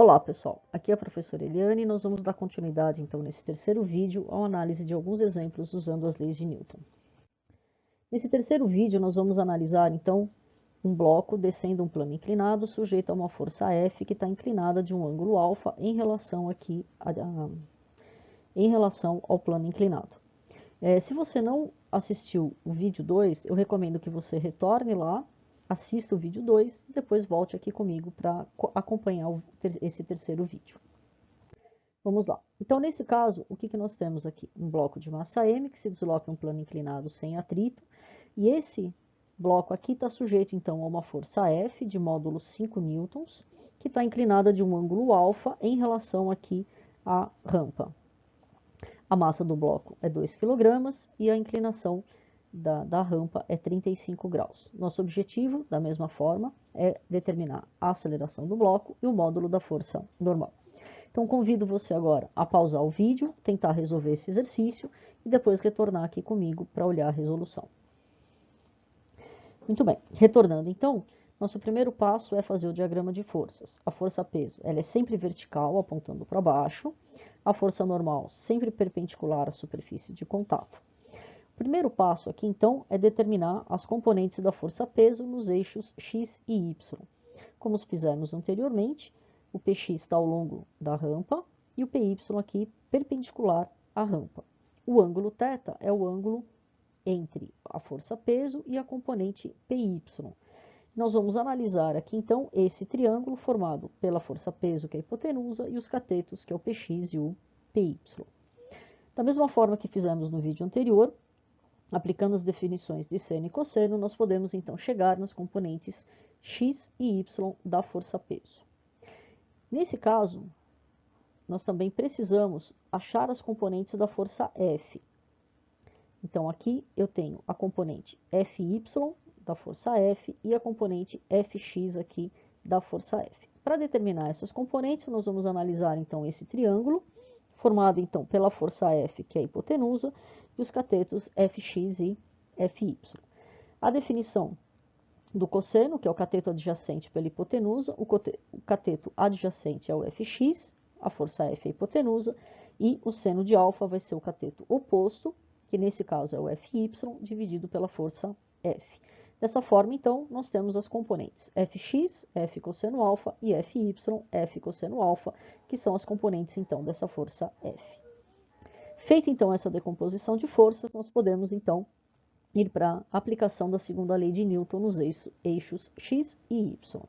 Olá pessoal, aqui é a professora Eliane e nós vamos dar continuidade então nesse terceiro vídeo à análise de alguns exemplos usando as leis de Newton. Nesse terceiro vídeo nós vamos analisar então um bloco descendo um plano inclinado sujeito a uma força F que está inclinada de um ângulo alfa em relação ao plano inclinado. Se você não assistiu o vídeo 2, eu recomendo que você retorne lá, assista o vídeo 2 e depois volte aqui comigo para acompanhar esse terceiro vídeo. Vamos lá. Então, nesse caso, o que nós temos aqui? Um bloco de massa M que se desloca em um plano inclinado sem atrito. E esse bloco aqui está sujeito, então, a uma força F de módulo 5 newtons, que está inclinada de um ângulo alfa em relação aqui à rampa. A massa do bloco é 2 kg e a inclinação da rampa é 35 graus. Nosso objetivo, da mesma forma, é determinar a aceleração do bloco e o módulo da força normal. Então, convido você agora a pausar o vídeo, tentar resolver esse exercício e depois retornar aqui comigo para olhar a resolução. Muito bem, retornando então, nosso primeiro passo é fazer o diagrama de forças. A força-peso, ela é sempre vertical, apontando para baixo. A força normal, sempre perpendicular à superfície de contato. O primeiro passo aqui, então, é determinar as componentes da força-peso nos eixos x e y. Como fizemos anteriormente, o Px está ao longo da rampa e o Py aqui perpendicular à rampa. O ângulo θ é o ângulo entre a força-peso e a componente Py. Nós vamos analisar aqui, então, esse triângulo formado pela força-peso, que é a hipotenusa, e os catetos, que é o Px e o Py. Da mesma forma que fizemos no vídeo anterior, aplicando as definições de seno e cosseno, nós podemos, então, chegar nas componentes x e y da força-peso. Nesse caso, nós também precisamos achar as componentes da força F. Então, aqui eu tenho a componente Fy da força F e a componente Fx aqui da força F. Para determinar essas componentes, nós vamos analisar, então, esse triângulo, formado, então, pela força F, que é a hipotenusa, e os catetos Fx e Fy. A definição do cosseno, que é o cateto adjacente pela hipotenusa, o cateto adjacente é o Fx, a força F é a hipotenusa, e o seno de alfa vai ser o cateto oposto, que nesse caso é o Fy, dividido pela força F. Dessa forma, então, nós temos as componentes Fx, F cosseno alfa, e Fy, F cosseno alfa, que são as componentes, então, dessa força F. Feita, então, essa decomposição de forças, nós podemos, então, ir para a aplicação da segunda lei de Newton nos eixos x e y.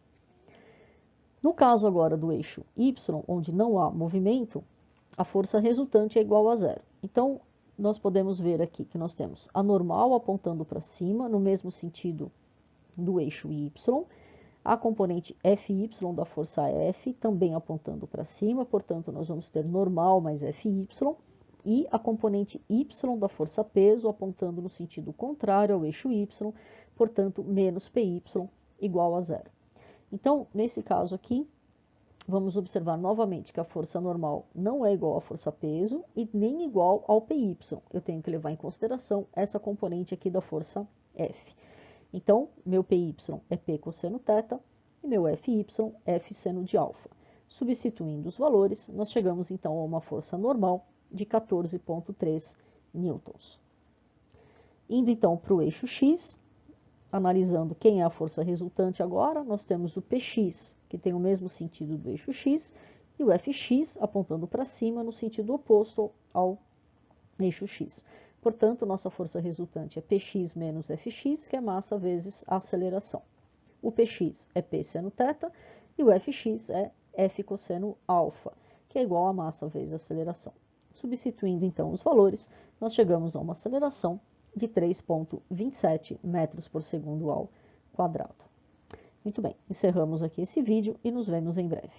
No caso agora do eixo y, onde não há movimento, a força resultante é igual a zero. Então, nós podemos ver aqui que nós temos a normal apontando para cima, no mesmo sentido do eixo y, a componente Fy da força F também apontando para cima, portanto, nós vamos ter normal mais Fy, e a componente y da força peso apontando no sentido contrário ao eixo y, portanto, menos Py igual a zero. Então, nesse caso aqui, vamos observar novamente que a força normal não é igual à força peso e nem igual ao Py. Eu tenho que levar em consideração essa componente aqui da força F. Então, meu Py é P cosseno θ e meu Fy F seno de alfa. Substituindo os valores, nós chegamos então a uma força normal de 14,3 newtons. Indo então para o eixo x, analisando quem é a força resultante agora, nós temos o Px, que tem o mesmo sentido do eixo x, e o Fx apontando para cima no sentido oposto ao eixo x. Portanto, nossa força resultante é Px menos Fx, que é massa vezes a aceleração. O Px é P seno θ e o Fx é F cosseno alfa, que é igual a massa vezes a aceleração. Substituindo, então, os valores, nós chegamos a uma aceleração de 3,27 metros por segundo ao quadrado. Muito bem, encerramos aqui esse vídeo e nos vemos em breve.